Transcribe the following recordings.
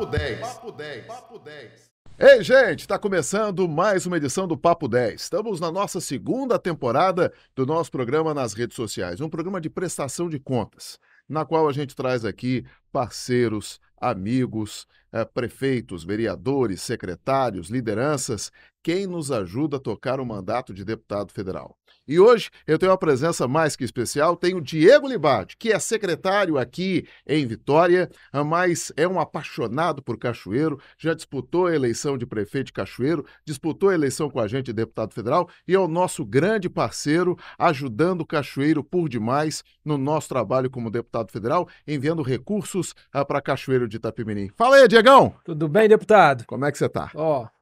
Papo 10. Papo 10. Papo 10. Ei, gente, está começando mais uma edição do Papo 10. Estamos na nossa segunda temporada do nosso programa nas redes sociais, um programa de prestação de contas, na qual a gente traz aqui parceiros, amigos, prefeitos, vereadores, secretários, lideranças, quem nos ajuda a tocar o mandato de deputado federal. E hoje eu tenho uma presença mais que especial, tenho o Diego Libatti, que é secretário aqui em Vitória, mas é um apaixonado por Cachoeiro, já disputou a eleição de prefeito de Cachoeiro, disputou a eleição com a gente de deputado federal e é o nosso grande parceiro, ajudando o Cachoeiro por demais no nosso trabalho como deputado federal, enviando recursos para Cachoeiro de Itapemirim. Fala aí, Diegão! Tudo bem, deputado? Como é que você tá?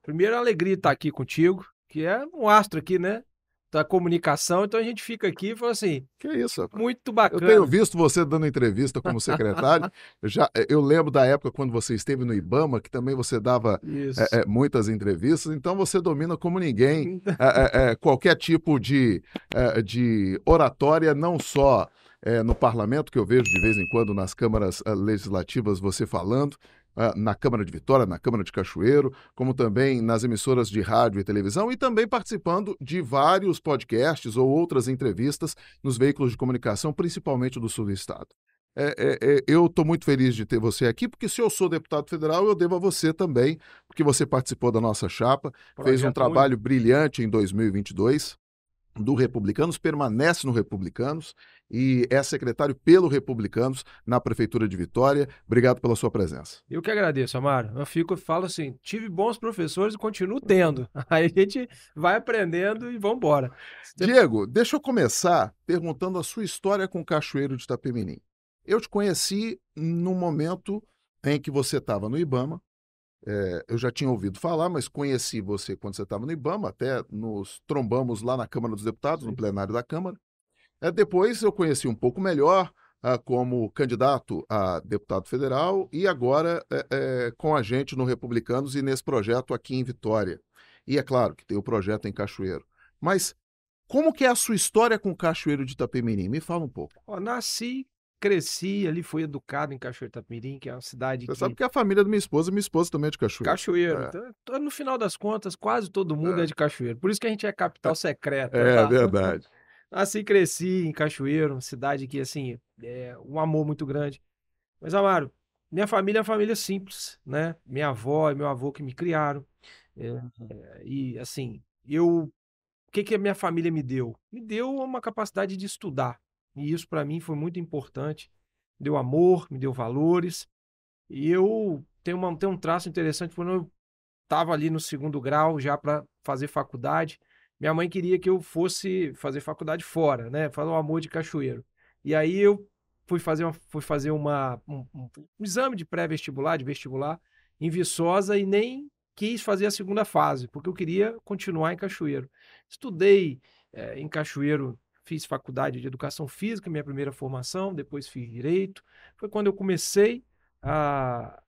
Primeiro a alegria de estar aqui contigo, que é um astro aqui, né? Da comunicação, então a gente fica aqui e fala assim, que isso, rapaz? Muito bacana. Eu tenho visto você dando entrevista como secretário, eu lembro da época quando você esteve no IBAMA, que também você dava muitas entrevistas, então você domina como ninguém qualquer tipo de oratória, não só no parlamento, que eu vejo de vez em quando nas câmaras legislativas você falando, na Câmara de Vitória, na Câmara de Cachoeiro, como também nas emissoras de rádio e televisão e também participando de vários podcasts ou outras entrevistas nos veículos de comunicação, principalmente do sul do estado. Eu estou muito feliz de ter você aqui, porque se eu sou deputado federal, eu devo a você também, porque você participou da nossa chapa, fez um trabalho brilhante em 2022, do Republicanos, permanece no Republicanos e é secretário pelo Republicanos na Prefeitura de Vitória. Obrigado pela sua presença. Eu que agradeço, Amaro. Eu falo assim, tive bons professores e continuo tendo. Aí a gente vai aprendendo e vamos embora. Diego, deixa eu começar perguntando a sua história com o Cachoeiro de Itapemirim. Eu te conheci no momento em que você estava no IBAMA. Eu já tinha ouvido falar, mas conheci você quando você estava no IBAMA, até nos trombamos lá na Câmara dos Deputados, no plenário da Câmara. Depois eu conheci um pouco melhor como candidato a deputado federal e agora com a gente no Republicanos e nesse projeto aqui em Vitória. E é claro que tem o projeto em Cachoeiro. Mas como que é a sua história com o Cachoeiro de Itapemirim? Me fala um pouco. Cresci ali, fui educado em Cachoeiro de Itapemirim, que é uma cidade Você sabe que é a família da minha esposa também é de Cachoeiro. Cachoeiro. Então, no final das contas, quase todo mundo é de Cachoeiro. Por isso que a gente é capital secreta. É verdade. Nasci e cresci em Cachoeiro, uma cidade que, assim, é um amor muito grande. Mas, Amaro, minha família é uma família simples, né? Minha avó e meu avô que me criaram. E, assim, o que a minha família me deu? Me deu uma capacidade de estudar. E isso, para mim, foi muito importante. Me deu amor, me deu valores. E eu tenho um traço interessante, quando eu estava ali no segundo grau, já para fazer faculdade, minha mãe queria que eu fosse fazer faculdade fora, né? Fazer um amor de Cachoeiro. E aí eu fui fazer um exame de pré-vestibular, de vestibular, em Viçosa e nem quis fazer a segunda fase, porque eu queria continuar em Cachoeiro. Estudei em Cachoeiro, fiz faculdade de Educação Física, minha primeira formação, depois fiz Direito. Foi quando eu comecei a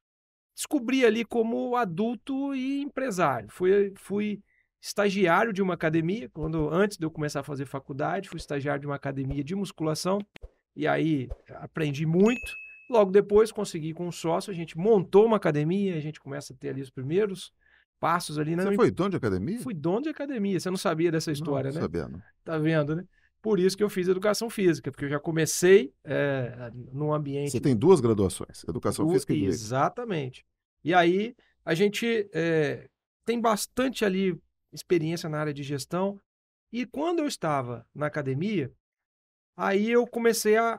descobrir ali como adulto e empresário. Fui estagiário de uma academia, antes de eu começar a fazer faculdade, fui estagiário de uma academia de musculação, e aí aprendi muito. Logo depois consegui com um sócio, a gente montou uma academia, a gente começa a ter ali os primeiros passos ali. Você foi dono de academia? Fui dono de academia, você não sabia dessa história, né? Não sabia, não. Tá vendo, né? Por isso que eu fiz Educação Física, porque eu já comecei num ambiente... Você tem duas graduações, Educação Física e Direito. Exatamente. E aí a gente tem bastante ali experiência na área de gestão. E quando eu estava na academia, aí eu comecei a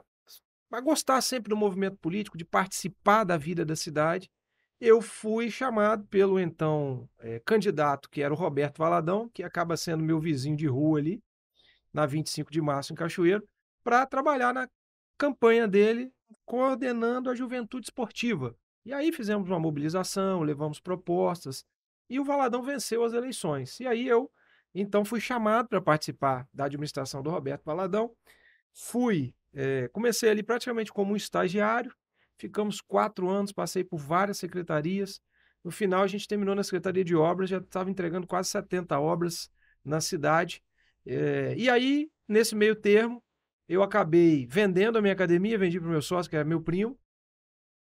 gostar sempre do movimento político, de participar da vida da cidade. Eu fui chamado pelo então candidato, que era o Roberto Valadão, que acaba sendo meu vizinho de rua ali, na 25 de março, em Cachoeiro, para trabalhar na campanha dele, coordenando a juventude esportiva. E aí fizemos uma mobilização, levamos propostas, e o Valadão venceu as eleições. E aí eu, então, fui chamado para participar da administração do Roberto Valadão. Comecei ali praticamente como um estagiário, ficamos 4 anos, passei por várias secretarias. No final, a gente terminou na Secretaria de Obras, já estava entregando quase 70 obras na cidade. E aí, nesse meio termo, eu acabei vendendo a minha academia, vendi para o meu sócio, que era meu primo,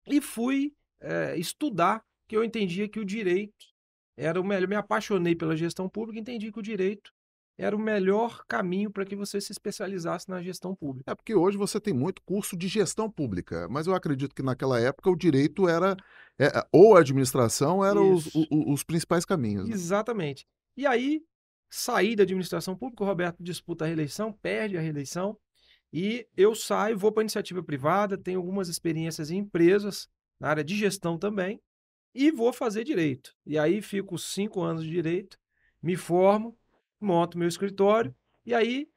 e fui estudar que eu entendia que o direito era o melhor. Me apaixonei pela gestão pública e entendi que o direito era o melhor caminho para que você se especializasse na gestão pública. É porque hoje você tem muito curso de gestão pública, mas eu acredito que naquela época o direito era, ou a administração eram Isso. os principais caminhos, né? Exatamente. E aí, saí da administração pública, o Roberto disputa a reeleição, perde a reeleição, e eu saio, vou para a iniciativa privada, tenho algumas experiências em empresas, na área de gestão também, e vou fazer direito. E aí fico 5 anos de direito, me formo, monto meu escritório, e aí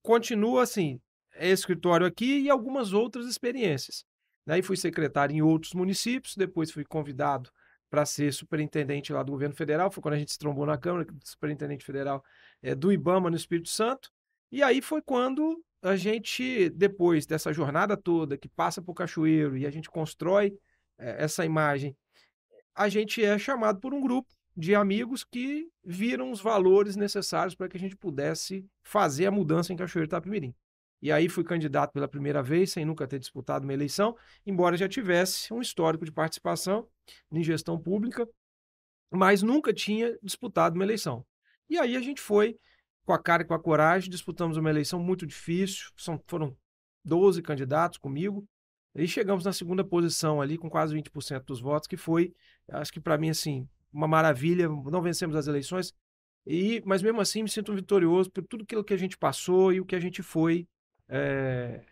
continuo assim, escritório aqui e algumas outras experiências. Daí fui secretário em outros municípios, depois fui convidado para ser superintendente lá do governo federal, foi quando a gente se trombou na Câmara, superintendente federal do IBAMA no Espírito Santo, e aí foi quando a gente, depois dessa jornada toda, que passa por Cachoeiro e a gente constrói essa imagem, a gente é chamado por um grupo de amigos que viram os valores necessários para que a gente pudesse fazer a mudança em Cachoeiro do Itapemirim. E aí fui candidato pela primeira vez, sem nunca ter disputado uma eleição, embora já tivesse um histórico de participação em gestão pública, mas nunca tinha disputado uma eleição. E aí a gente foi com a cara e com a coragem, disputamos uma eleição muito difícil, foram 12 candidatos comigo, e chegamos na segunda posição ali, com quase 20% dos votos, que foi, acho que para mim, assim, uma maravilha. Não vencemos as eleições, mas mesmo assim me sinto vitorioso por tudo aquilo que a gente passou e o que a gente foi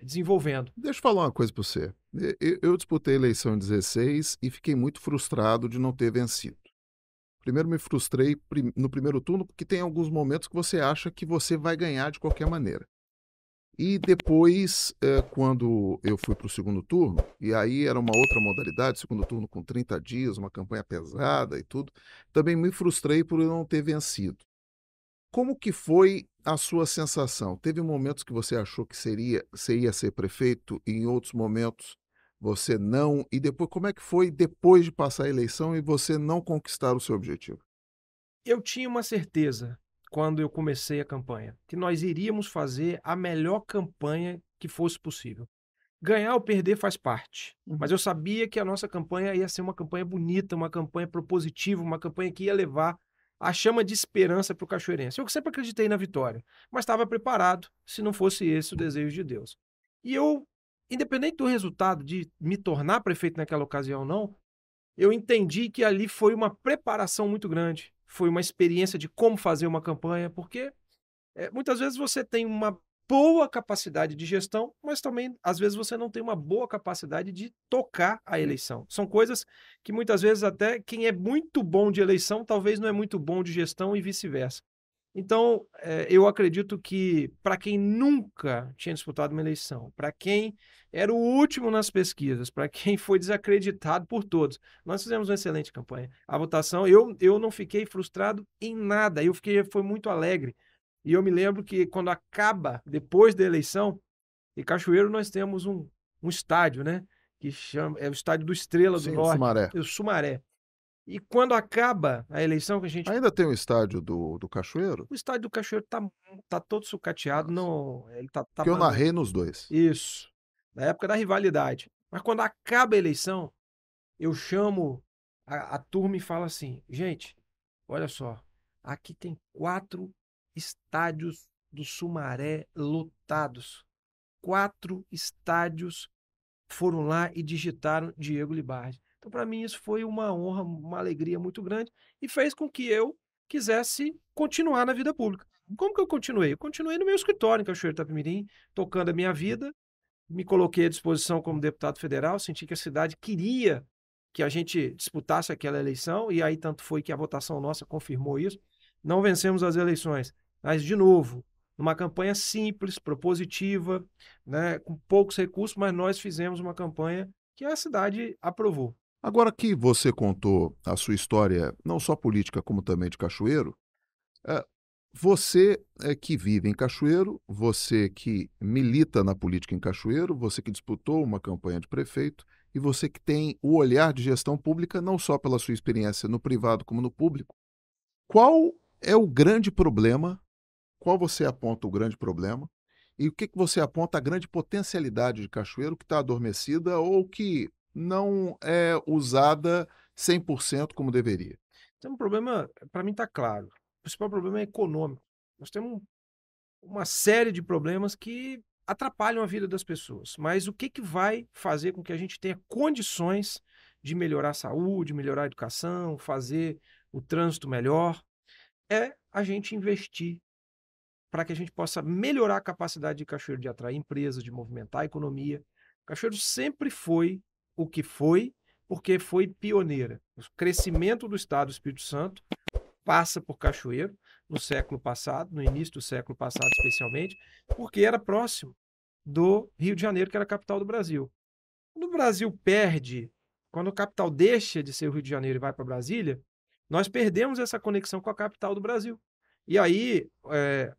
desenvolvendo. Deixa eu falar uma coisa para você. Eu disputei a eleição em 16 e fiquei muito frustrado de não ter vencido. Primeiro me frustrei no primeiro turno, porque tem alguns momentos que você acha que você vai ganhar de qualquer maneira. E depois, quando eu fui para o segundo turno, e aí era uma outra modalidade, segundo turno com 30 dias, uma campanha pesada e tudo, também me frustrei por eu não ter vencido. Como que foi a sua sensação? Teve momentos que você achou que você ia ser prefeito, e em outros momentos você não, e depois, como é que foi depois de passar a eleição e você não conquistar o seu objetivo? Eu tinha uma certeza, quando eu comecei a campanha, que nós iríamos fazer a melhor campanha que fosse possível. Ganhar ou perder faz parte, mas Uhum. eu sabia que a nossa campanha ia ser uma campanha bonita, uma campanha propositiva, uma campanha que ia levar a chama de esperança para o cachoeirense. Eu sempre acreditei na vitória, mas estava preparado se não fosse esse o desejo de Deus. E eu, independente do resultado de me tornar prefeito naquela ocasião ou não, eu entendi que ali foi uma preparação muito grande, foi uma experiência de como fazer uma campanha, porque muitas vezes você tem uma boa capacidade de gestão, mas também, às vezes, você não tem uma boa capacidade de tocar a eleição. São coisas que muitas vezes até quem é muito bom de eleição, talvez não é muito bom de gestão e vice-versa. Então, eu acredito que para quem nunca tinha disputado uma eleição, para quem era o último nas pesquisas, para quem foi desacreditado por todos, nós fizemos uma excelente campanha. A votação, eu não fiquei frustrado em nada, foi muito alegre. E eu me lembro que quando acaba, depois da eleição, em Cachoeiro nós temos um estádio, né? Que é o estádio do Estrela do Sim, o Norte, Sumaré. o Sumaré. E quando acaba a eleição, que a gente. Ainda tem o estádio do Cachoeiro? O estádio do Cachoeiro tá todo sucateado, Nossa. não, ele tá Que eu abandonado. narrei nos dois. Isso, na época da rivalidade. Mas quando acaba a eleição, eu chamo a turma e falo assim: gente, olha só, aqui tem 4 estádios do Sumaré lotados. 4 estádios foram lá e digitaram Diego Libardi. Então, para mim, isso foi uma honra, uma alegria muito grande e fez com que eu quisesse continuar na vida pública. Como que eu continuei? Eu continuei no meu escritório em Cachoeiro do Itapemirim, tocando a minha vida, me coloquei à disposição como deputado federal, senti que a cidade queria que a gente disputasse aquela eleição, e aí tanto foi que a votação nossa confirmou isso. Não vencemos as eleições, mas, de novo, numa campanha simples, propositiva, né, com poucos recursos, mas nós fizemos uma campanha que a cidade aprovou. Agora que você contou a sua história, não só política, como também de Cachoeiro, eh, você que vive em Cachoeiro, você que milita na política em Cachoeiro, você que disputou uma campanha de prefeito e você que tem o olhar de gestão pública, não só pela sua experiência no privado como no público, qual é o grande problema? Qual você aponta o grande problema? E o que você aponta a grande potencialidade de Cachoeiro que está adormecida ou que não é usada 100% como deveria? Tem um problema, para mim está claro, o principal problema é econômico. Nós temos uma série de problemas que atrapalham a vida das pessoas, mas o que que vai fazer com que a gente tenha condições de melhorar a saúde, melhorar a educação, fazer o trânsito melhor, é a gente investir para que a gente possa melhorar a capacidade de Cachoeiro de atrair empresas, de movimentar a economia. Cachoeiro sempre foi o que foi, porque foi pioneira. O crescimento do Estado do Espírito Santo passa por Cachoeiro, no século passado, no início do século passado especialmente, porque era próximo do Rio de Janeiro, que era a capital do Brasil. Quando o Brasil perde, quando a capital deixa de ser o Rio de Janeiro e vai para Brasília, nós perdemos essa conexão com a capital do Brasil. E aí,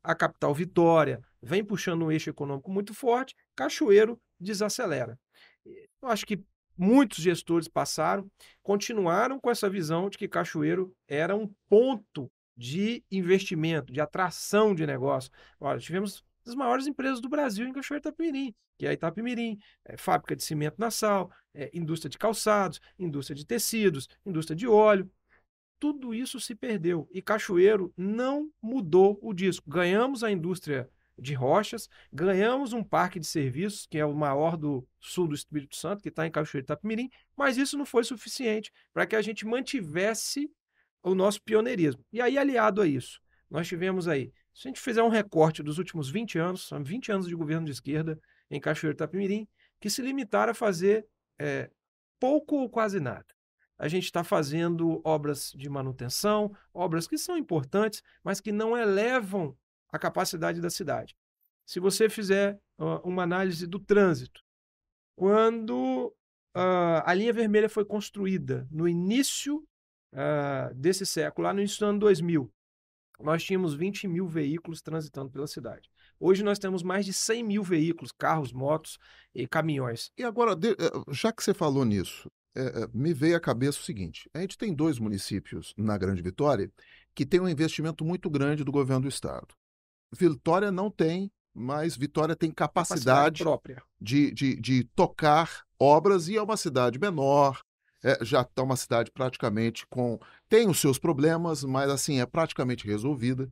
a capital Vitória vem puxando um eixo econômico muito forte, Cachoeiro desacelera. Eu acho que muitos gestores passaram, continuaram com essa visão de que Cachoeiro era um ponto de investimento, de atração de negócio. Olha, tivemos as maiores empresas do Brasil em Cachoeiro de Itapemirim, que é a Itapemirim, fábrica de cimento na Sal, indústria de calçados, indústria de tecidos, indústria de óleo. Tudo isso se perdeu e Cachoeiro não mudou o disco. Ganhamos a indústria de rochas, ganhamos um parque de serviços, que é o maior do sul do Espírito Santo, que está em Cachoeiro de Itapemirim, mas isso não foi suficiente para que a gente mantivesse o nosso pioneirismo. E aí, aliado a isso, nós tivemos aí, se a gente fizer um recorte dos últimos 20 anos, são 20 anos de governo de esquerda em Cachoeiro de Itapemirim, que se limitaram a fazer pouco ou quase nada. A gente está fazendo obras de manutenção, obras que são importantes, mas que não elevam a capacidade da cidade. Se você fizer uma análise do trânsito, quando a linha vermelha foi construída no início desse século, lá no início do ano 2000, nós tínhamos 20 mil veículos transitando pela cidade. Hoje nós temos mais de 100 mil veículos, carros, motos e caminhões. E agora, já que você falou nisso, me veio à cabeça o seguinte: a gente tem 2 municípios na Grande Vitória que têm um investimento muito grande do governo do estado. Vitória não tem, mas Vitória tem capacidade própria de tocar obras e é uma cidade menor, já está uma cidade praticamente tem os seus problemas, mas assim, é praticamente resolvida.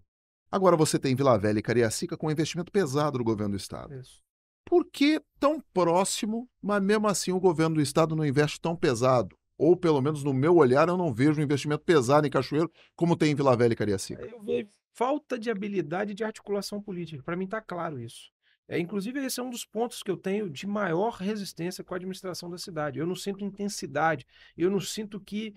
Agora você tem Vila Velha e Cariacica com investimento pesado do governo do estado. Isso. Por que tão próximo, mas mesmo assim o governo do estado não investe tão pesado? Ou pelo menos no meu olhar eu não vejo um investimento pesado em Cachoeiro como tem em Vila Velha e Cariacica. Eu vejo falta de habilidade de articulação política. Para mim está claro isso. Inclusive, esse é um dos pontos que eu tenho de maior resistência com a administração da cidade. Eu não sinto intensidade, eu não sinto que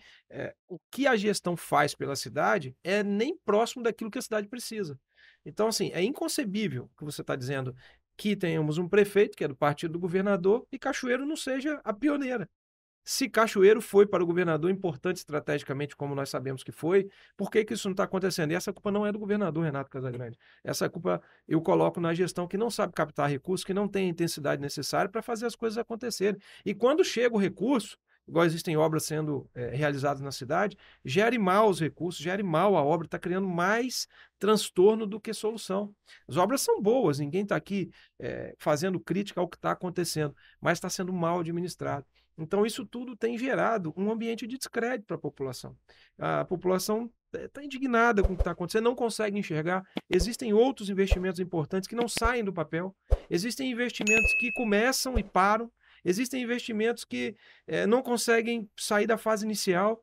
o que a gestão faz pela cidade é nem próximo daquilo que a cidade precisa. Então, assim, é inconcebível o que você está dizendo que tenhamos um prefeito, que é do partido do governador, e Cachoeiro não seja a pioneira. Se Cachoeiro foi para o governador importante estrategicamente, como nós sabemos que foi, por que que isso não está acontecendo? E essa culpa não é do governador Renato Casagrande. Essa culpa eu coloco na gestão que não sabe captar recursos, que não tem a intensidade necessária para fazer as coisas acontecerem. E quando chega o recurso, igual existem obras sendo realizadas na cidade, gere mal os recursos, gere mal a obra, está criando mais transtorno do que solução. As obras são boas, ninguém está aqui fazendo crítica ao que está acontecendo, mas está sendo mal administrado. Então, isso tudo tem gerado um ambiente de descrédito para a população. A população está indignada com o que está acontecendo, não consegue enxergar. Existem outros investimentos importantes que não saem do papel. Existem investimentos que começam e param. Existem investimentos que não conseguem sair da fase inicial.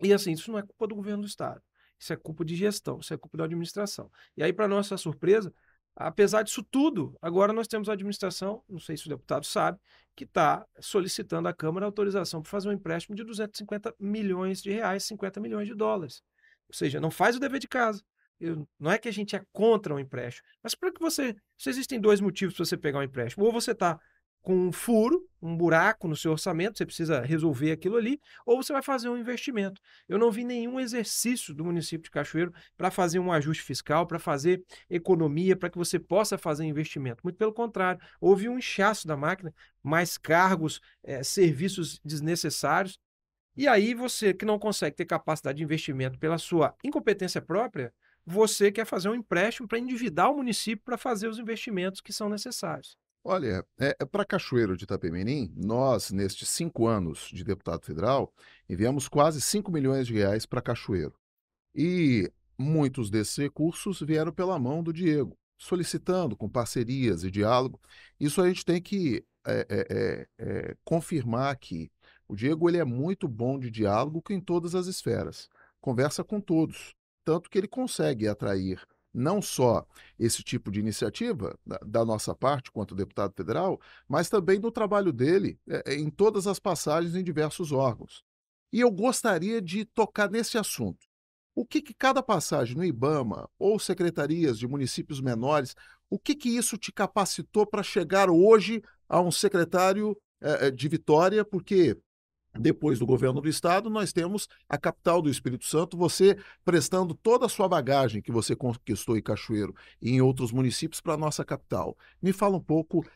E assim, isso não é culpa do governo do estado. Isso é culpa de gestão, isso é culpa da administração. E aí, para nossa surpresa, apesar disso tudo, agora nós temos a administração, não sei se o deputado sabe, que está solicitando à Câmara autorização para fazer um empréstimo de 250 milhões de reais, 50 milhões de dólares. Ou seja, não faz o dever de casa. Não é que a gente é contra o empréstimo, mas para que se existem 2 motivos para você pegar um empréstimo. Ou você está com um furo, um buraco no seu orçamento, você precisa resolver aquilo ali, ou você vai fazer um investimento. Eu não vi nenhum exercício do município de Cachoeiro para fazer um ajuste fiscal, para fazer economia, para que você possa fazer investimento. Muito pelo contrário, houve um inchaço da máquina, mais cargos, serviços desnecessários, e aí você que não consegue ter capacidade de investimento pela sua incompetência própria, você quer fazer um empréstimo para endividar o município para fazer os investimentos que são necessários. Olha, para Cachoeiro de Itapemirim, nós, nestes 5 anos de deputado federal, enviamos quase R$ 5 milhões para Cachoeiro. E muitos desses recursos vieram pela mão do Diego, solicitando com parcerias e diálogo. Isso a gente tem que confirmar que o Diego ele é muito bom de diálogo em todas as esferas, conversa com todos, tanto que ele consegue atrair não só esse tipo de iniciativa da nossa parte, quanto deputado federal, mas também do trabalho dele em todas as passagens em diversos órgãos. E eu gostaria de tocar nesse assunto. O que que cada passagem no IBAMA ou secretarias de municípios menores, o que que isso te capacitou para chegar hoje a um secretário de Vitória? Porque depois do governo do estado, nós temos a capital do Espírito Santo, você prestando toda a sua bagagem que você conquistou em Cachoeiro e em outros municípios para a nossa capital. Me fala um pouco,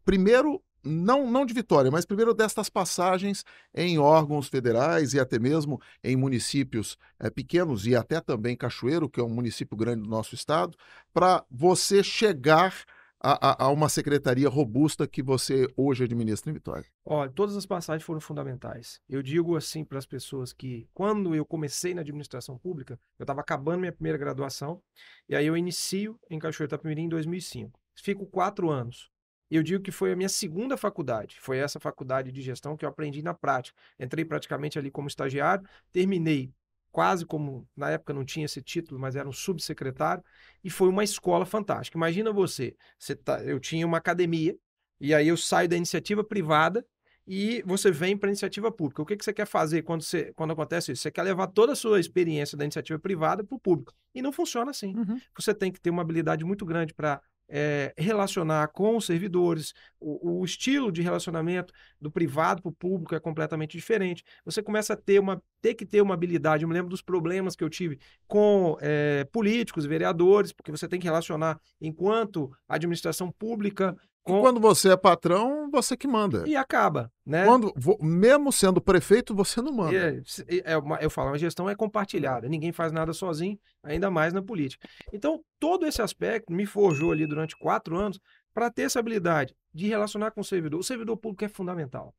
primeiro, não de Vitória, mas primeiro destas passagens em órgãos federais e até mesmo em municípios pequenos e até também Cachoeiro, que é um município grande do nosso estado, para você chegar a uma secretaria robusta que você hoje administra em Vitória. Olha, todas as passagens foram fundamentais. Eu digo assim para as pessoas que, quando eu comecei na administração pública, eu estava acabando minha primeira graduação, e aí eu inicio em Cachoeiro de Itapemirim em 2005. Fico 4 anos. Eu digo que foi a minha segunda faculdade. Foi essa faculdade de gestão que eu aprendi na prática. Entrei praticamente ali como estagiário, terminei quase como, na época não tinha esse título, mas era um subsecretário, e foi uma escola fantástica. Imagina eu tinha uma academia, e aí eu saio da iniciativa privada e você vem para a iniciativa pública. O que você quer fazer quando acontece isso? Você quer levar toda a sua experiência da iniciativa privada para o público. E não funciona assim. Uhum. Você tem que ter uma habilidade muito grande para relacionar com os servidores. O estilo de relacionamento do privado para o público é completamente diferente. Você começa a ter que ter uma habilidade. Eu me lembro dos problemas que eu tive com políticos, vereadores, porque você tem que relacionar enquanto administração pública E com... quando você é patrão, você que manda. E acaba, né? Mesmo sendo prefeito, você não manda. Eu falo, a gestão é compartilhada, ninguém faz nada sozinho, ainda mais na política. Então, todo esse aspecto me forjou ali durante 4 anos para ter essa habilidade de relacionar com o servidor. O servidor público é fundamental.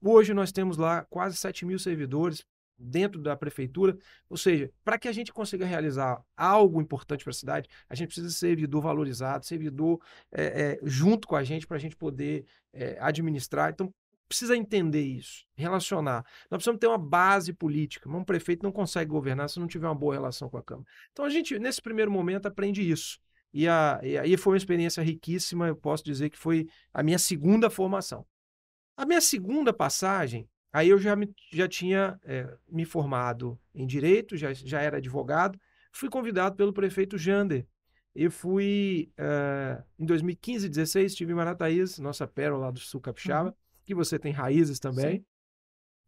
Hoje nós temos lá quase 7.000 servidores dentro da prefeitura, ou seja, para que a gente consiga realizar algo importante para a cidade, a gente precisa de servidor valorizado, servidor junto com a gente para a gente poder administrar. Então, precisa entender isso, relacionar. Nós precisamos ter uma base política. Um prefeito não consegue governar se não tiver uma boa relação com a Câmara. Então, a gente, nesse primeiro momento, aprende isso. E aí foi uma experiência riquíssima, eu posso dizer que foi a minha segunda formação. A minha segunda passagem, aí eu já tinha me formado em Direito, já era advogado, fui convidado pelo prefeito Jander. Eu fui, em 2015, 16, estive em Marataízes, nossa pérola lá do Sul Capixaba, que você tem raízes também, sim.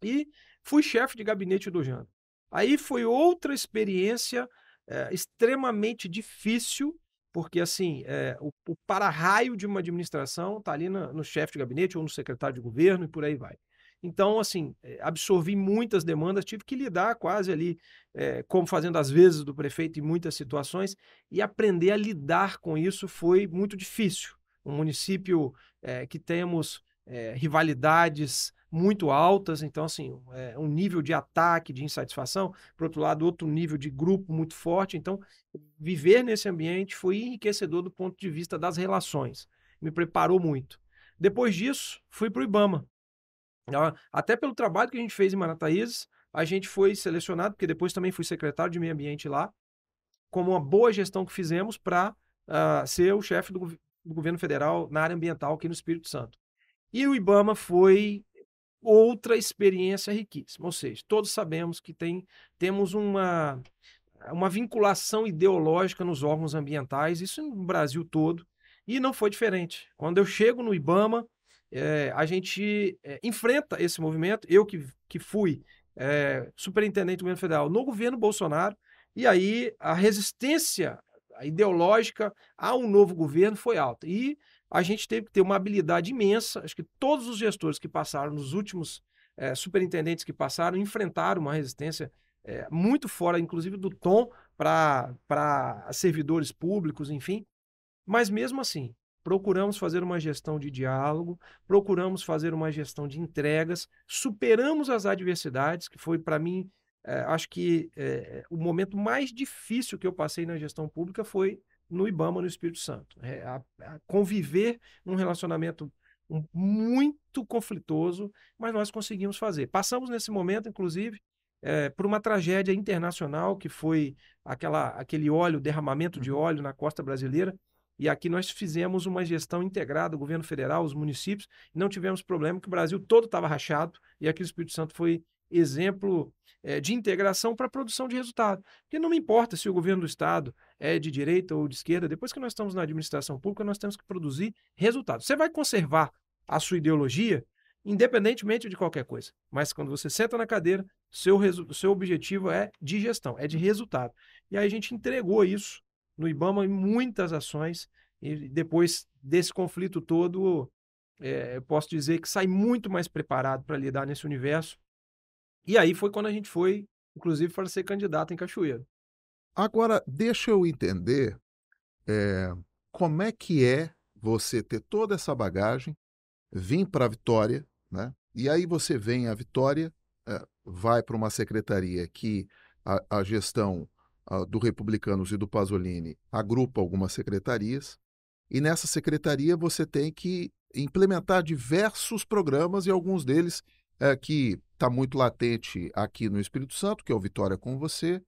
E fui chefe de gabinete do Jander. Aí foi outra experiência extremamente difícil, porque assim, o para-raio de uma administração está ali no chefe de gabinete ou no secretário de governo e por aí vai. Então, assim, absorvi muitas demandas, tive que lidar quase ali, como fazendo às vezes do prefeito em muitas situações, e aprender a lidar com isso foi muito difícil. Um município que temos rivalidades muito altas, então, assim, um nível de ataque, de insatisfação, por outro lado, outro nível de grupo muito forte. Então, viver nesse ambiente foi enriquecedor do ponto de vista das relações, me preparou muito. Depois disso, fui para o IBAMA. Até pelo trabalho que a gente fez em Marataízes, a gente foi selecionado, porque depois também fui secretário de meio ambiente lá, como uma boa gestão que fizemos para ser o chefe do governo federal na área ambiental aqui no Espírito Santo. E o IBAMA foi outra experiência riquíssima, ou seja, todos sabemos que temos uma vinculação ideológica nos órgãos ambientais, isso no Brasil todo, e não foi diferente. Quando eu chego no IBAMA, a gente enfrenta esse movimento, eu que fui superintendente do governo federal no governo Bolsonaro, e aí a resistência ideológica a um novo governo foi alta. E a gente teve que ter uma habilidade imensa, acho que todos os gestores que passaram, nos últimos superintendentes que passaram, enfrentaram uma resistência muito fora, inclusive, do tom para servidores públicos, enfim. Mas mesmo assim, procuramos fazer uma gestão de diálogo, procuramos fazer uma gestão de entregas, superamos as adversidades, que foi, para mim, acho que o momento mais difícil que eu passei na gestão pública foi no IBAMA, no Espírito Santo. A conviver num relacionamento muito conflitoso, mas nós conseguimos fazer. Passamos nesse momento, inclusive, por uma tragédia internacional, que foi aquele óleo, derramamento de óleo na costa brasileira, e aqui nós fizemos uma gestão integrada, o governo federal, os municípios, e não tivemos problema, que o Brasil todo estava rachado, e aqui o Espírito Santo foi exemplo de integração para a produção de resultado. Porque não me importa se o governo do Estado é de direita ou de esquerda, depois que nós estamos na administração pública, nós temos que produzir resultados. Você vai conservar a sua ideologia, independentemente de qualquer coisa, mas quando você senta na cadeira, seu objetivo é de gestão, é de resultado. E aí a gente entregou isso no IBAMA em muitas ações, e depois desse conflito todo, eu posso dizer que sai muito mais preparado para lidar nesse universo. E aí foi quando a gente foi, inclusive, para ser candidato em Cachoeiro. Agora, deixa eu entender como é que é você ter toda essa bagagem, vir para a Vitória, né? E aí você vem à Vitória, vai para uma secretaria que a gestão do Republicanos e do Pasolini agrupa algumas secretarias, e nessa secretaria você tem que implementar diversos programas, e alguns deles que está muito latente aqui no Espírito Santo, que é o Vitória com Você.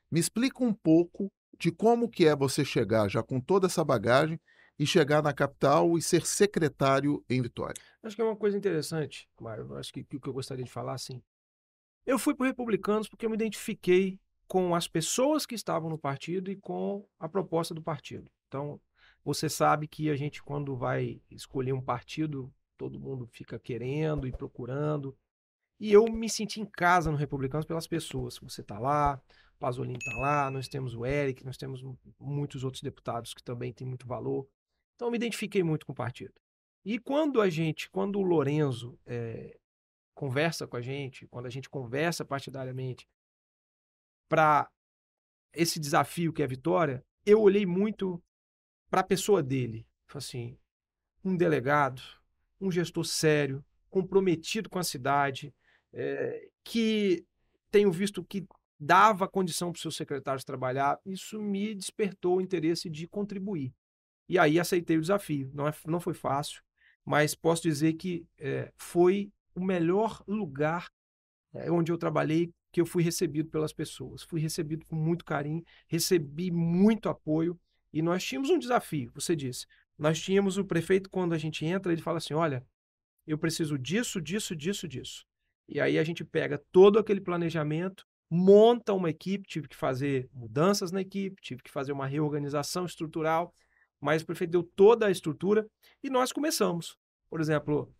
Me explica um pouco de como que é você chegar já com toda essa bagagem e chegar na capital e ser secretário em Vitória. Acho que é uma coisa interessante, Mário, acho que o que eu gostaria de falar, assim, eu fui para o Republicanos porque eu me identifiquei com as pessoas que estavam no partido e com a proposta do partido. Então, você sabe que a gente, quando vai escolher um partido, todo mundo fica querendo e procurando. E eu me senti em casa no Republicanos pelas pessoas. Você está lá, o Pasolini está lá, nós temos o Eric, nós temos muitos outros deputados que também têm muito valor. Então, eu me identifiquei muito com o partido. E quando o Lorenzo conversa com a gente, quando a gente conversa partidariamente para esse desafio que é a Vitória, eu olhei muito para a pessoa dele. Falei assim, um delegado, um gestor sério, comprometido com a cidade, que tenho visto que dava condição para os seus secretários trabalhar. Isso me despertou o interesse de contribuir. E aí aceitei o desafio. Não foi fácil, mas posso dizer que foi o melhor lugar onde eu trabalhei, que eu fui recebido pelas pessoas. Fui recebido com muito carinho, recebi muito apoio, e nós tínhamos um desafio, você disse. Nós tínhamos o prefeito, quando a gente entra, ele fala assim, olha, eu preciso disso, disso, disso, disso. E aí a gente pega todo aquele planejamento, monta uma equipe, tive que fazer mudanças na equipe, tive que fazer uma reorganização estrutural, mas o prefeito deu toda a estrutura e nós começamos. Por exemplo,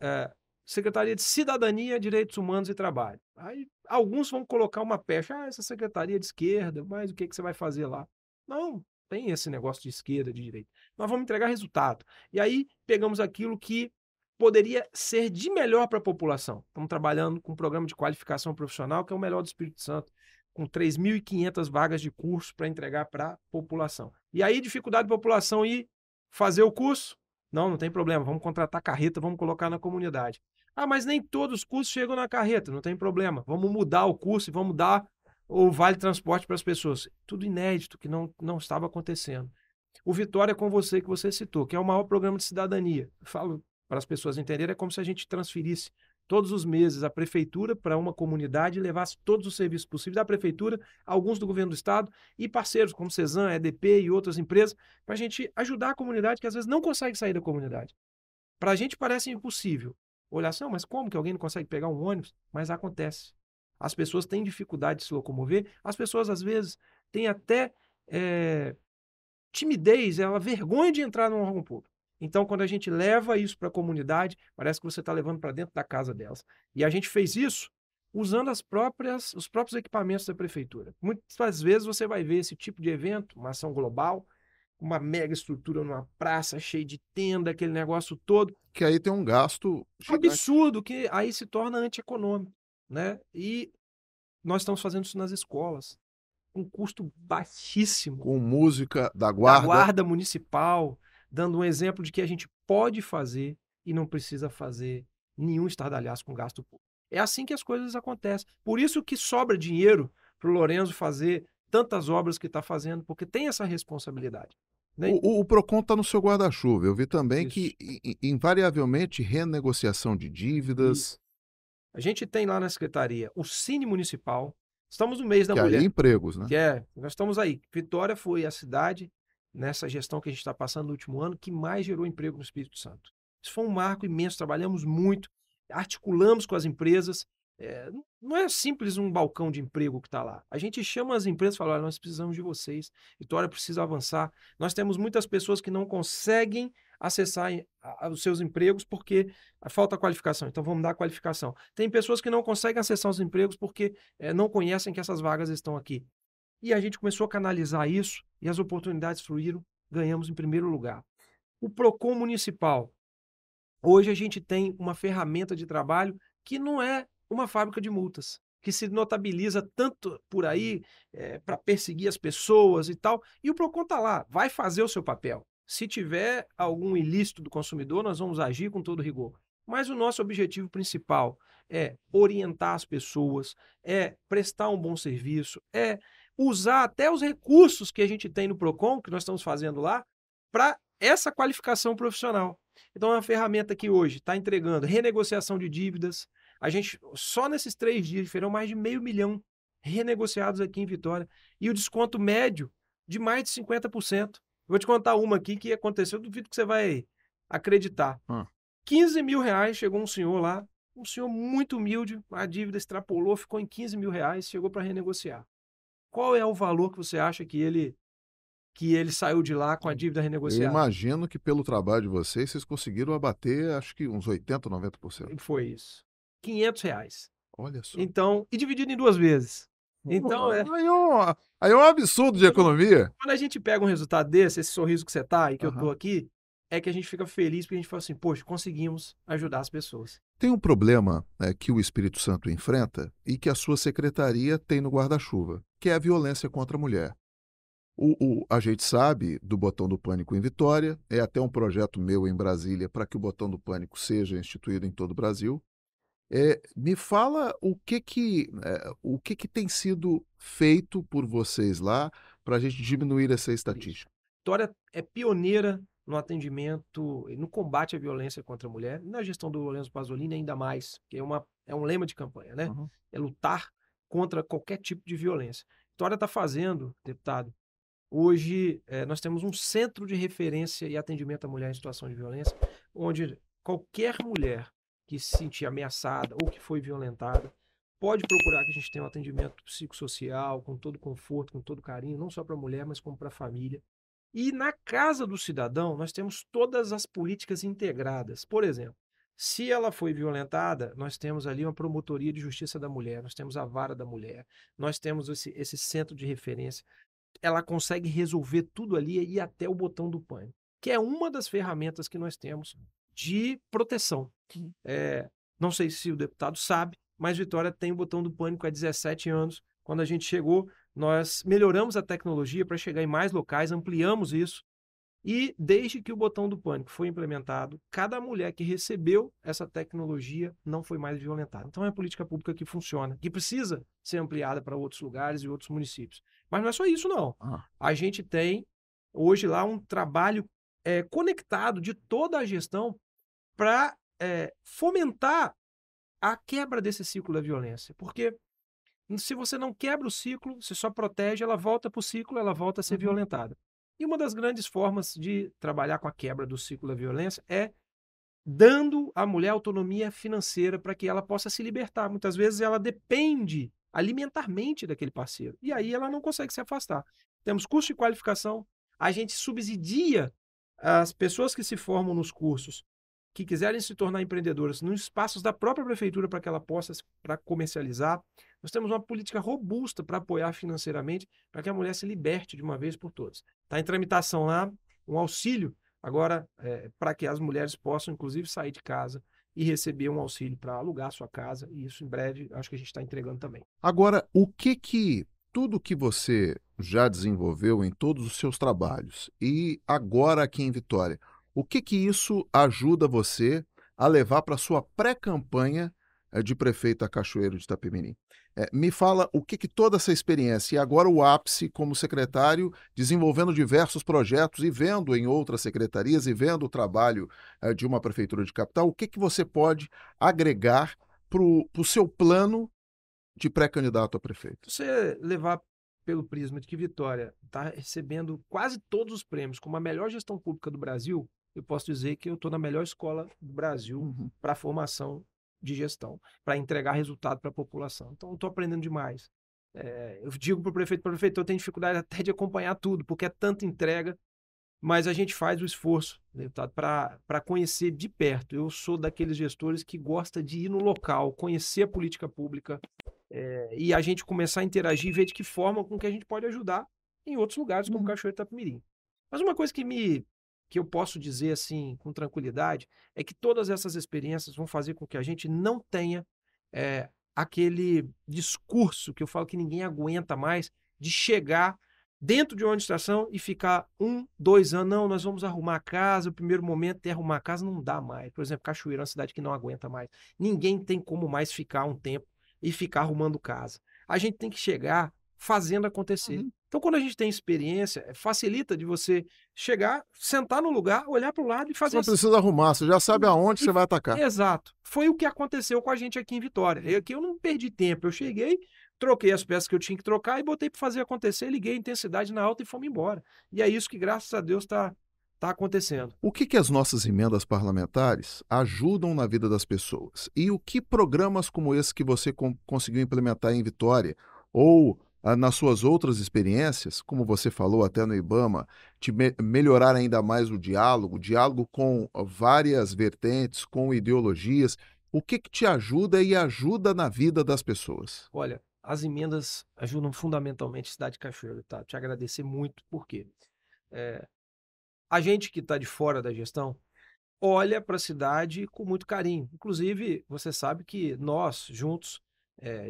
Secretaria de Cidadania, Direitos Humanos e Trabalho. Aí alguns vão colocar uma pecha, essa secretaria de esquerda, mas o que você vai fazer lá? Não, tem esse negócio de esquerda, de direita. Nós vamos entregar resultado. E aí pegamos aquilo que poderia ser de melhor para a população. Estamos trabalhando com um programa de qualificação profissional que é o melhor do Espírito Santo, com 3.500 vagas de curso para entregar para a população. E aí, dificuldade da população ir fazer o curso? Não tem problema, vamos contratar carreta, vamos colocar na comunidade. Ah, mas nem todos os cursos chegam na carreta, não tem problema. Vamos mudar o curso e vamos dar o vale transporte para as pessoas. Tudo inédito, que não estava acontecendo. O Vitória com Você, que você citou, que é o maior programa de cidadania. Eu falo para as pessoas entenderem, é como se a gente transferisse todos os meses a prefeitura para uma comunidade e levasse todos os serviços possíveis da prefeitura, alguns do governo do estado e parceiros como Cesan, EDP e outras empresas, para a gente ajudar a comunidade que às vezes não consegue sair da comunidade. Para a gente parece impossível. Olhar assim, mas como que alguém não consegue pegar um ônibus? Mas acontece. As pessoas têm dificuldade de se locomover, as pessoas às vezes têm até timidez, vergonha de entrar num órgão público. Então, quando a gente leva isso para a comunidade, parece que você está levando para dentro da casa delas. E a gente fez isso usando os próprios equipamentos da prefeitura. Muitas vezes você vai ver esse tipo de evento, uma ação global, uma mega estrutura numa praça cheia de tenda, aquele negócio todo. Que aí tem um gasto gigante. Absurdo, que aí se torna antieconômico, né? E nós estamos fazendo isso nas escolas, com custo baixíssimo. Com música da guarda. Da guarda municipal, dando um exemplo de que a gente pode fazer e não precisa fazer nenhum estardalhaço com gasto público. É assim que as coisas acontecem. Por isso que sobra dinheiro para o Lorenzo fazer tantas obras que está fazendo, porque tem essa responsabilidade. Né? O PROCON está no seu guarda-chuva. Eu vi também Isso. que, invariavelmente, renegociação de dívidas. Isso. A gente tem lá na Secretaria o Cine Municipal. Estamos no mês da que mulher. aí empregos, né? Nós estamos aí. Vitória foi a cidade, nessa gestão que a gente está passando no último ano, que mais gerou emprego no Espírito Santo. Isso foi um marco imenso, trabalhamos muito, articulamos com as empresas. Não é simples um balcão de emprego que está lá. A gente chama as empresas e fala, olha, nós precisamos de vocês, Vitória precisa avançar. Nós temos muitas pessoas que não conseguem acessar os seus empregos porque falta qualificação. Então vamos dar qualificação. Tem pessoas que não conseguem acessar os empregos porque não conhecem que essas vagas estão aqui. E a gente começou a canalizar isso e as oportunidades fluíram, ganhamos em primeiro lugar. O PROCON municipal. Hoje a gente tem uma ferramenta de trabalho que não é uma fábrica de multas, que se notabiliza tanto por aí para perseguir as pessoas e tal. E o PROCON está lá, vai fazer o seu papel. Se tiver algum ilícito do consumidor, nós vamos agir com todo rigor. Mas o nosso objetivo principal é orientar as pessoas, é prestar um bom serviço, é usar até os recursos que a gente tem no PROCON, que nós estamos fazendo lá, para essa qualificação profissional. Então, é uma ferramenta que hoje está entregando renegociação de dívidas. A gente, só nesses 3 dias, foram mais de 500 mil renegociados aqui em Vitória. E o desconto médio de mais de 50%. Vou te contar uma aqui que aconteceu, duvido que você vai acreditar. 15 mil reais, chegou um senhor lá, um senhor muito humilde, a dívida extrapolou, ficou em 15 mil reais, chegou para renegociar. Qual é o valor que você acha que ele saiu de lá com a dívida renegociada? Eu imagino que pelo trabalho de vocês conseguiram abater, acho que uns 80%, 90%. Foi isso. 500 reais. Olha só. Então, e dividido em 2 vezes. Então, aí é um absurdo de economia. Quando a gente pega um resultado desse, esse sorriso que você tá e que eu tô aqui, é que a gente fica feliz porque a gente fala assim, poxa, conseguimos ajudar as pessoas. Tem um problema que o Espírito Santo enfrenta e que a sua secretaria tem no guarda-chuva, que é a violência contra a mulher. A gente sabe do Botão do Pânico em Vitória, é até um projeto meu em Brasília para que o Botão do Pânico seja instituído em todo o Brasil. Me fala o que tem sido feito por vocês lá para a gente diminuir essa estatística. Vitória é pioneira no atendimento, no combate à violência contra a mulher, na gestão do Lorenzo Pasolini ainda mais, que é um lema de campanha, né? É lutar contra qualquer tipo de violência. Vitória está fazendo, deputado, hoje nós temos um centro de referência e atendimento à mulher em situação de violência, onde qualquer mulher que se sentir ameaçada ou que foi violentada pode procurar que a gente tenha um atendimento psicossocial, com todo conforto, com todo carinho, não só para a mulher, mas como para a família. E na Casa do Cidadão, nós temos todas as políticas integradas. Por exemplo, se ela foi violentada, nós temos ali uma promotoria de justiça da mulher, nós temos a vara da mulher, nós temos esse centro de referência. Ela consegue resolver tudo ali e ir até o botão do pânico, que é uma das ferramentas que nós temos de proteção. Não sei se o deputado sabe, mas Vitória tem o botão do pânico há 17 anos. Quando a gente chegou, nós melhoramos a tecnologia para chegar em mais locais, ampliamos isso. E desde que o botão do pânico foi implementado, cada mulher que recebeu essa tecnologia não foi mais violentada. Então é uma política pública que funciona, que precisa ser ampliada para outros lugares e outros municípios. Mas não é só isso, não. A gente tem hoje lá um trabalho conectado de toda a gestão para fomentar a quebra desse ciclo da violência. Porque se você não quebra o ciclo, você só protege, ela volta para o ciclo, ela volta a ser violentada. E uma das grandes formas de trabalhar com a quebra do ciclo da violência é dando à mulher autonomia financeira para que ela possa se libertar. Muitas vezes ela depende alimentarmente daquele parceiro. E aí ela não consegue se afastar. Temos curso de qualificação, a gente subsidia as pessoas que se formam nos cursos, que quiserem se tornar empreendedoras, nos espaços da própria prefeitura para que ela possa comercializar. Nós temos uma política robusta para apoiar financeiramente, para que a mulher se liberte de uma vez por todas. Está em tramitação lá um auxílio, agora, para que as mulheres possam, inclusive, sair de casa e receber um auxílio para alugar sua casa, e isso em breve acho que a gente está entregando também. Agora, o que tudo que você já desenvolveu em todos os seus trabalhos e agora aqui em Vitória, o que que isso ajuda você a levar para sua pré-campanha de prefeito a Cachoeiro de Itapemirim? Me fala o que que toda essa experiência e agora o ápice como secretário, desenvolvendo diversos projetos e vendo em outras secretarias e vendo o trabalho de uma prefeitura de capital, o que que você pode agregar para o seu plano de pré-candidato a prefeito? Você levar pelo prisma de que Vitória está recebendo quase todos os prêmios como a melhor gestão pública do Brasil, eu posso dizer que eu estou na melhor escola do Brasil para a formação de gestão, para entregar resultado para a população. Então, estou aprendendo demais. Eu digo para o prefeito, eu tenho dificuldade até de acompanhar tudo, porque é tanta entrega, mas a gente faz o esforço, deputado, para conhecer de perto. Eu sou daqueles gestores que gosta de ir no local, conhecer a política pública, e a gente começar a interagir e ver de que forma com que a gente pode ajudar em outros lugares, como Cachoeiro de Itapemirim. Mas uma coisa que eu posso dizer assim com tranquilidade é que todas essas experiências vão fazer com que a gente não tenha aquele discurso que eu falo que ninguém aguenta mais de chegar dentro de uma administração e ficar 1, 2 anos, não, nós vamos arrumar a casa, o primeiro momento é arrumar a casa, não dá mais. Por exemplo, Cachoeiro é uma cidade que não aguenta mais. Ninguém tem como mais ficar um tempo e ficar arrumando casa. A gente tem que chegar fazendo acontecer. Então, quando a gente tem experiência, facilita de você chegar, sentar no lugar, olhar para o lado e fazer Você não precisa arrumar, você já sabe aonde você vai atacar. Exato. Foi o que aconteceu com a gente aqui em Vitória. Aqui eu não perdi tempo, eu cheguei, troquei as peças que eu tinha que trocar e botei para fazer acontecer, liguei a intensidade na alta e fomos embora. E é isso que, graças a Deus, está acontecendo. O que que as nossas emendas parlamentares ajudam na vida das pessoas? E o que programas como esse que você conseguiu implementar em Vitória, ou nas suas outras experiências, como você falou até no IBAMA, melhorar ainda mais o diálogo com várias vertentes, com ideologias, o que que te ajuda e ajuda na vida das pessoas? Olha, as emendas ajudam fundamentalmente a cidade de Cachoeiro, tá? Te agradecer muito, por quê? A gente que está de fora da gestão olha para a cidade com muito carinho. Inclusive, você sabe que nós, juntos,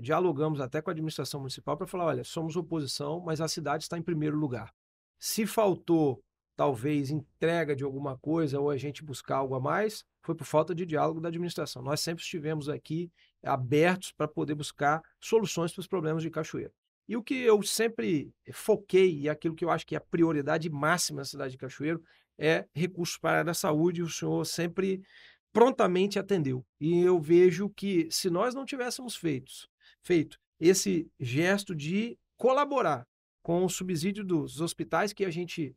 dialogamos até com a administração municipal para falar, olha, somos oposição, mas a cidade está em primeiro lugar. Se faltou, talvez, entrega de alguma coisa ou a gente buscar algo a mais, foi por falta de diálogo da administração. Nós sempre estivemos aqui abertos para poder buscar soluções para os problemas de Cachoeiro. E o que eu sempre foquei, e aquilo que eu acho que é a prioridade máxima na cidade de Cachoeiro, é recursos para a área da saúde, e o senhor sempre prontamente atendeu. E eu vejo que se nós não tivéssemos feito esse gesto de colaborar com o subsídio dos hospitais que a gente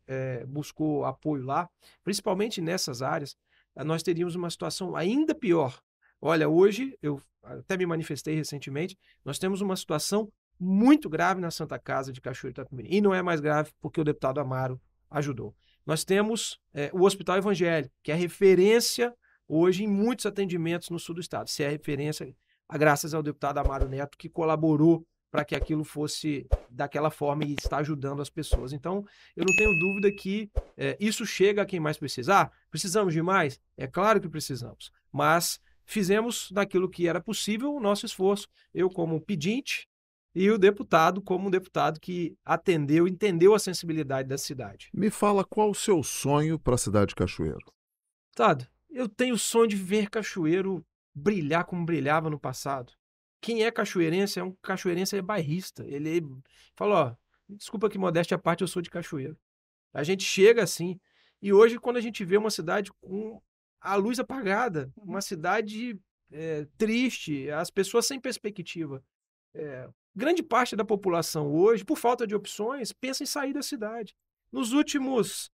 buscou apoio lá, principalmente nessas áreas, nós teríamos uma situação ainda pior. Olha, hoje, eu até me manifestei recentemente, nós temos uma situação muito grave na Santa Casa de Cachoeiro de Itapemirim. E não é mais grave porque o deputado Amaro ajudou. Nós temos o Hospital Evangélico, que é referência hoje em muitos atendimentos no sul do estado. Se é referência, graças ao deputado Amaro Neto, que colaborou para que aquilo fosse daquela forma e está ajudando as pessoas. Então, eu não tenho dúvida que isso chega a quem mais precisa. Ah, precisamos de mais? É claro que precisamos, mas fizemos naquilo que era possível o nosso esforço. Eu como pedinte e o deputado como um deputado que atendeu, entendeu a sensibilidade da cidade. Me fala qual o seu sonho para a cidade de Cachoeiro. Deputado, eu tenho o sonho de ver Cachoeiro brilhar como brilhava no passado. Quem é cachoeirense é bairrista. Ele fala, ó, desculpa que modéstia à parte, eu sou de Cachoeiro. A gente chega assim, e hoje quando a gente vê uma cidade com a luz apagada, uma cidade triste, as pessoas sem perspectiva, grande parte da população hoje, por falta de opções, pensa em sair da cidade. Nos últimos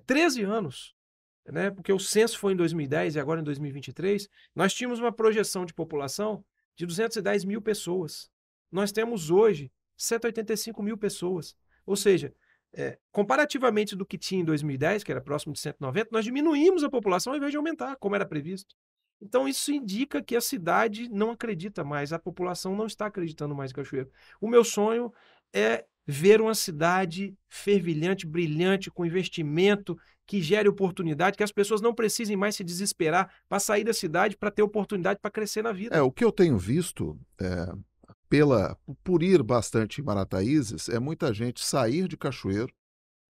13 anos, né, porque o censo foi em 2010 e agora em 2023, nós tínhamos uma projeção de população de 210 mil pessoas. Nós temos hoje 185 mil pessoas. Ou seja, comparativamente do que tinha em 2010, que era próximo de 190, nós diminuímos a população ao invés de aumentar, como era previsto. Então, isso indica que a cidade não acredita mais, a população não está acreditando mais em Cachoeiro. O meu sonho é ver uma cidade fervilhante, brilhante, com investimento, que gere oportunidade, que as pessoas não precisem mais se desesperar para sair da cidade para ter oportunidade para crescer na vida. O que eu tenho visto por ir bastante em Marataízes, é muita gente sair de Cachoeiro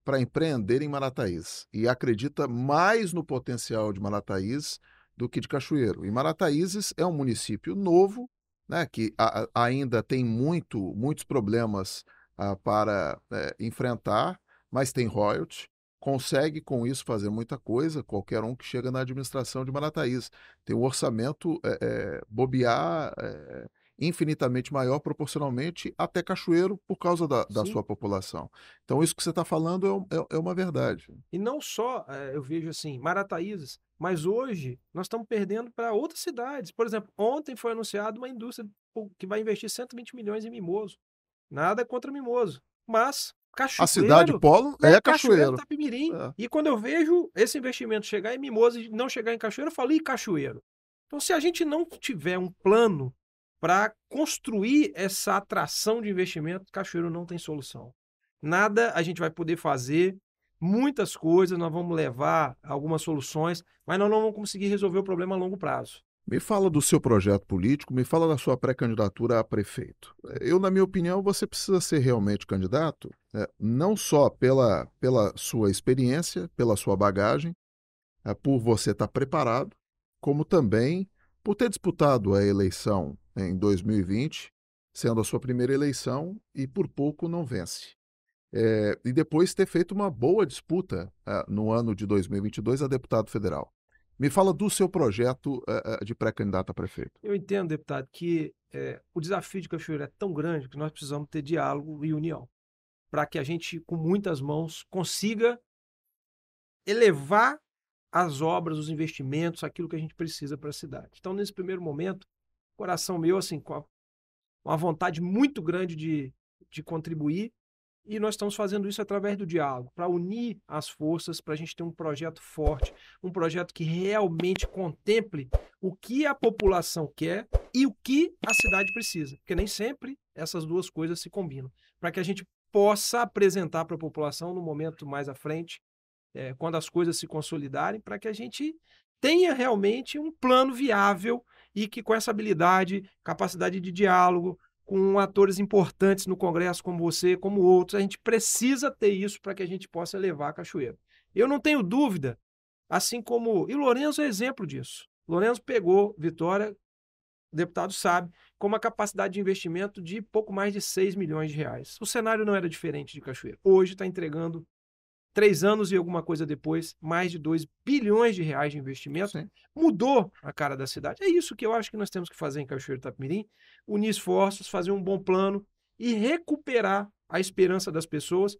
para empreender em Marataízes e acredita mais no potencial de Marataízes do que de Cachoeiro. E Marataízes é um município novo, né, que ainda tem muitos problemas para enfrentar, mas tem royalties, consegue com isso fazer muita coisa, qualquer um que chega na administração de Marataízes. Tem um orçamento bobear infinitamente maior proporcionalmente até Cachoeiro por causa da Sim. sua população. Então isso que você está falando é uma verdade. E não só, eu vejo assim, Marataízes, mas hoje nós estamos perdendo para outras cidades. Por exemplo, ontem foi anunciada uma indústria que vai investir 120 milhões em Mimoso. Nada contra Mimoso, mas A cidade Cachoeiro polo é é Cachoeiro Cachoeiro. Itapemirim. É. E quando eu vejo esse investimento chegar em Mimoso e não chegar em Cachoeiro, eu falo, e Cachoeiro? Então, se a gente não tiver um plano para construir essa atração de investimento, Cachoeiro não tem solução. Nada a gente vai poder fazer, muitas coisas nós vamos levar algumas soluções, mas nós não vamos conseguir resolver o problema a longo prazo. Me fala do seu projeto político, me fala da sua pré-candidatura a prefeito. Eu, na minha opinião, você precisa ser realmente candidato, não só pela sua experiência, pela sua bagagem, por você estar preparado, como também por ter disputado a eleição em 2020, sendo a sua primeira eleição e por pouco não vence. E depois ter feito uma boa disputa no ano de 2022 a deputado federal. Me fala do seu projeto de pré-candidato a prefeito. Eu entendo, deputado, que o desafio de Cachoeiro é tão grande que nós precisamos ter diálogo e união, para que a gente, com muitas mãos, consiga elevar as obras, os investimentos, aquilo que a gente precisa para a cidade. Então, nesse primeiro momento, coração meu, assim, com uma vontade muito grande de contribuir, e nós estamos fazendo isso através do diálogo, para unir as forças, para a gente ter um projeto forte, um projeto que realmente contemple o que a população quer e o que a cidade precisa, porque nem sempre essas duas coisas se combinam, para que a gente possa apresentar para a população no momento mais à frente, quando as coisas se consolidarem, para que a gente tenha realmente um plano viável e que com essa habilidade, capacidade de diálogo, com atores importantes no Congresso como você, como outros, a gente precisa ter isso para que a gente possa levar a Cachoeiro. Eu não tenho dúvida, assim como... E o Lourenço é exemplo disso. O Lourenço pegou Vitória, o deputado sabe, com uma capacidade de investimento de pouco mais de 6 milhões de reais. O cenário não era diferente de Cachoeiro. Hoje está entregando 3 anos e alguma coisa depois, mais de 2 bilhões de reais de investimento. Sim. Mudou a cara da cidade. É isso que eu acho que nós temos que fazer em Cachoeiro do Itapemirim, unir esforços, fazer um bom plano e recuperar a esperança das pessoas.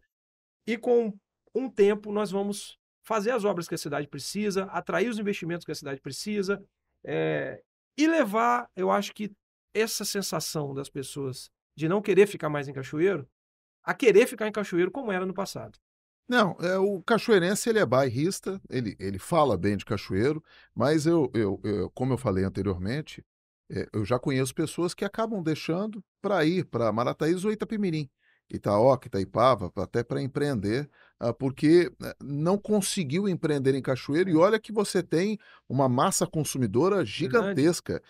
E com um tempo nós vamos fazer as obras que a cidade precisa, atrair os investimentos que a cidade precisa, e levar, eu acho que essa sensação das pessoas de não querer ficar mais em Cachoeiro, a querer ficar em Cachoeiro como era no passado. Não, o cachoeirense ele é bairrista, ele fala bem de Cachoeiro, mas como eu falei anteriormente, eu já conheço pessoas que acabam deixando para ir para Marataízes ou Itapemirim, Itaoca, Itaipava, até para empreender, porque não conseguiu empreender em Cachoeiro. E olha que você tem uma massa consumidora Verdade? gigantesca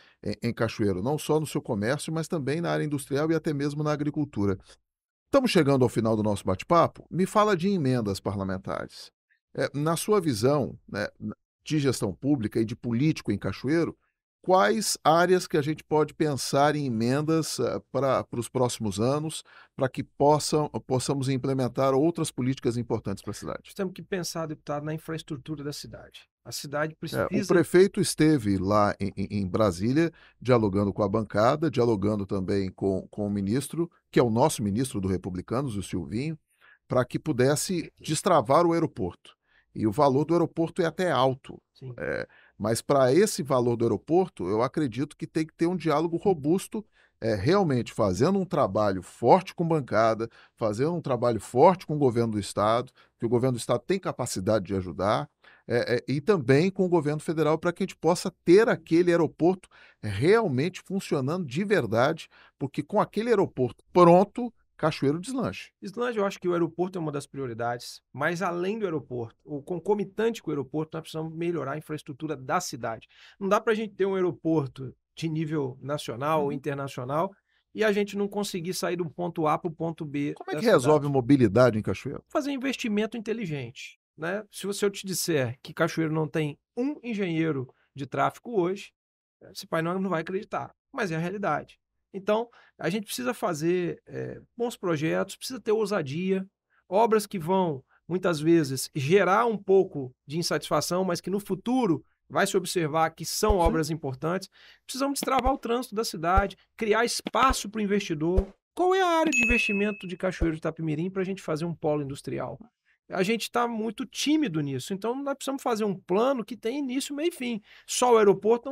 em Cachoeiro, não só no seu comércio, mas também na área industrial e até mesmo na agricultura. Estamos chegando ao final do nosso bate-papo. Me fala de emendas parlamentares. Na sua visão, né, de gestão pública e de político em Cachoeiro, quais áreas que a gente pode pensar em emendas para os próximos anos, para que possamos implementar outras políticas importantes para a cidade? Nós temos que pensar, deputado, na infraestrutura da cidade. A cidade O precisa... prefeito esteve lá em Brasília, dialogando com a bancada, dialogando também com o ministro, que é o nosso ministro do Republicanos, o Silvinho, para que pudesse destravar o aeroporto. E o valor do aeroporto é até alto. Sim. Mas para esse valor do aeroporto, eu acredito que tem que ter um diálogo robusto, realmente fazendo um trabalho forte com bancada, fazendo um trabalho forte com o governo do Estado, que o governo do Estado tem capacidade de ajudar, e também com o governo federal para que a gente possa ter aquele aeroporto realmente funcionando de verdade, porque com aquele aeroporto pronto, Cachoeiro deslanche. Islândia, eu acho que o aeroporto é uma das prioridades, mas além do aeroporto, ou concomitante com o aeroporto, nós precisamos melhorar a infraestrutura da cidade. Não dá para a gente ter um aeroporto de nível nacional ou internacional e a gente não conseguir sair do ponto A para o ponto B. Como é que resolve mobilidade em Cachoeiro? Fazer investimento inteligente, né? Se eu te disser que Cachoeiro não tem um engenheiro de tráfego hoje, esse pai não vai acreditar, mas é a realidade. Então, a gente precisa fazer bons projetos, precisa ter ousadia, obras que vão, muitas vezes, gerar um pouco de insatisfação, mas que no futuro vai se observar que são obras importantes. Precisamos destravar o trânsito da cidade, criar espaço para o investidor. Qual é a área de investimento de Cachoeiro de Itapemirim para a gente fazer um polo industrial? A gente está muito tímido nisso, então nós precisamos fazer um plano que tenha início, meio e fim. Só o aeroporto,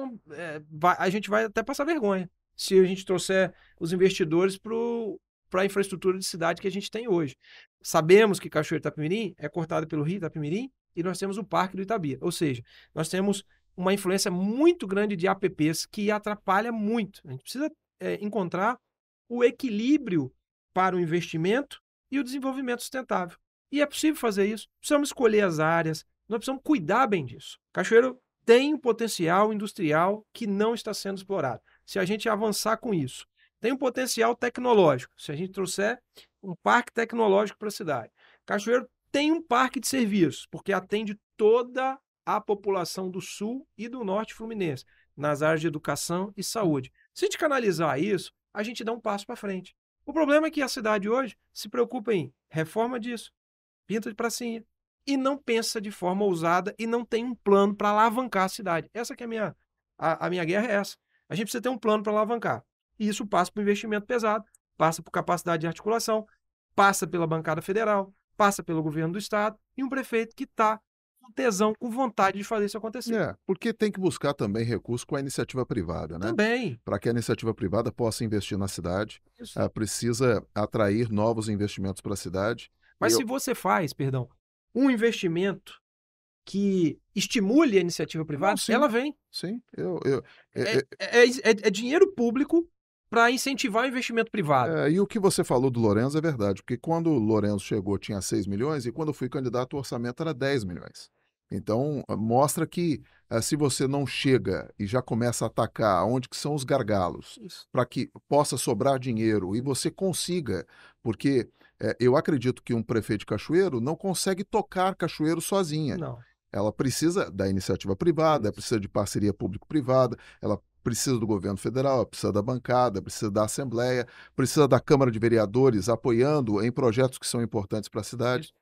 a gente vai até passar vergonha se a gente trouxer os investidores para a infraestrutura de cidade que a gente tem hoje. Sabemos que Cachoeiro de Itapemirim é cortado pelo rio Itapemirim e nós temos o Parque do Itabira, ou seja, nós temos uma influência muito grande de APPs que atrapalha muito. A gente precisa encontrar o equilíbrio para o investimento e o desenvolvimento sustentável. E é possível fazer isso. Precisamos escolher as áreas, nós precisamos cuidar bem disso. Cachoeiro tem um potencial industrial que não está sendo explorado. Se a gente avançar com isso, tem um potencial tecnológico. Se a gente trouxer um parque tecnológico para a cidade. Cachoeiro tem um parque de serviços, porque atende toda a população do sul e do norte fluminense, nas áreas de educação e saúde. Se a gente canalizar isso, a gente dá um passo para frente. O problema é que a cidade hoje se preocupa em reforma disso, pinta de pracinha, e não pensa de forma ousada e não tem um plano para alavancar a cidade. Essa que é a minha guerra é essa. A gente precisa ter um plano para alavancar. E isso passa por investimento pesado, passa por capacidade de articulação, passa pela bancada federal, passa pelo governo do estado e um prefeito que está com tesão, com vontade de fazer isso acontecer. Porque tem que buscar também recurso com a iniciativa privada, né? Também. Para que a iniciativa privada possa investir na cidade, precisa atrair novos investimentos para a cidade. Mas se você faz, um investimento que estimule a iniciativa privada, ela vem. Sim. É dinheiro público para incentivar o investimento privado. E o que você falou do Lourenço é verdade, porque quando o Lourenço chegou tinha 6 milhões e quando eu fui candidato o orçamento era 10 milhões. Então, mostra que se você não chega e já começa a atacar onde que são os gargalos, para que possa sobrar dinheiro e você consiga, porque eu acredito que um prefeito de Cachoeiro não consegue tocar Cachoeiro sozinha. Não. Ela precisa da iniciativa privada, ela precisa de parceria público-privada, ela precisa do governo federal, ela precisa da bancada, precisa da Assembleia, precisa da Câmara de Vereadores apoiando em projetos que são importantes para a cidade.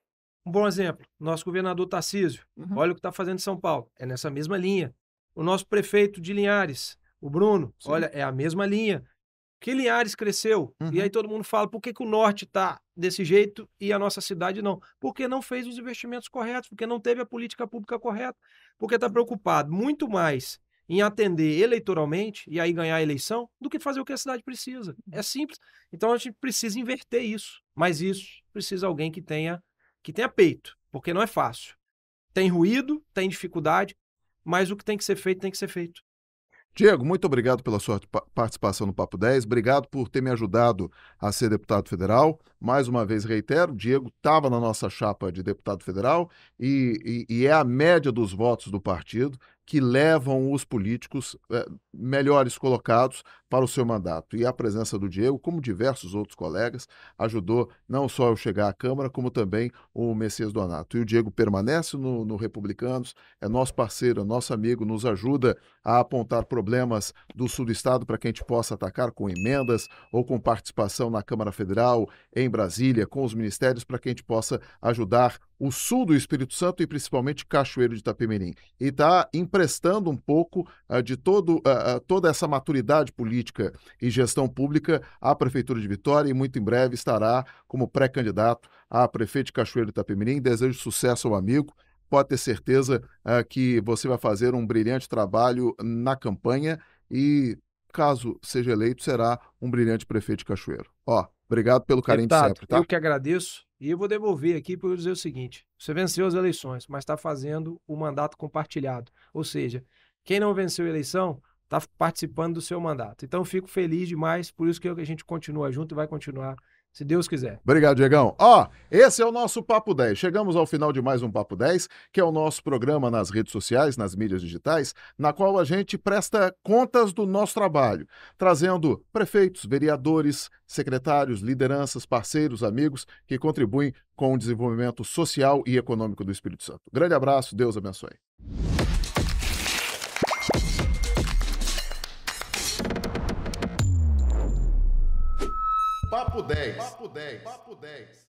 Um bom exemplo, nosso governador Tarcísio, olha o que está fazendo em São Paulo, é nessa mesma linha. O nosso prefeito de Linhares, o Bruno, olha, é a mesma linha. Que Linhares cresceu, e aí todo mundo fala, por que o norte está desse jeito e a nossa cidade não? Porque não fez os investimentos corretos, porque não teve a política pública correta, porque está preocupado muito mais em atender eleitoralmente e aí ganhar a eleição do que fazer o que a cidade precisa. É simples. Então a gente precisa inverter isso, mas isso precisa alguém que tenha peito, porque não é fácil. Tem ruído, tem dificuldade, mas o que tem que ser feito, tem que ser feito. Diego, muito obrigado pela sua participação no Papo 10, obrigado por ter me ajudado a ser deputado federal. Mais uma vez reitero, Diego estava na nossa chapa de deputado federal e é a média dos votos do partido que levam os políticos melhores colocados para o seu mandato. E a presença do Diego, como diversos outros colegas, ajudou não só eu chegar à Câmara, como também o Messias Donato. E o Diego permanece no Republicanos, é nosso parceiro, é nosso amigo, nos ajuda a apontar problemas do sul do estado para que a gente possa atacar com emendas ou com participação na Câmara Federal, em Brasília, com os ministérios, para que a gente possa ajudar o sul do Espírito Santo e principalmente Cachoeiro de Itapemirim. E está emprestando um pouco de toda essa maturidade política e gestão pública à Prefeitura de Vitória e muito em breve estará como pré-candidato a prefeito de Cachoeiro de Itapemirim. Desejo sucesso ao amigo. Pode ter certeza que você vai fazer um brilhante trabalho na campanha e, caso seja eleito, será um brilhante prefeito de Cachoeiro. Obrigado pelo carinho de sempre, tá? Eu que agradeço e eu vou devolver aqui para eu dizer o seguinte, você venceu as eleições, mas está fazendo o mandato compartilhado, ou seja, quem não venceu a eleição está participando do seu mandato. Então, eu fico feliz demais, por isso que a gente continua junto e vai continuar se Deus quiser. Obrigado, Diegão. Ó, esse é o nosso Papo 10. Chegamos ao final de mais um Papo 10, que é o nosso programa nas redes sociais, nas mídias digitais, na qual a gente presta contas do nosso trabalho, trazendo prefeitos, vereadores, secretários, lideranças, parceiros, amigos que contribuem com o desenvolvimento social e econômico do Espírito Santo. Grande abraço, Deus abençoe. Papo 10. Papo 10. Papo 10.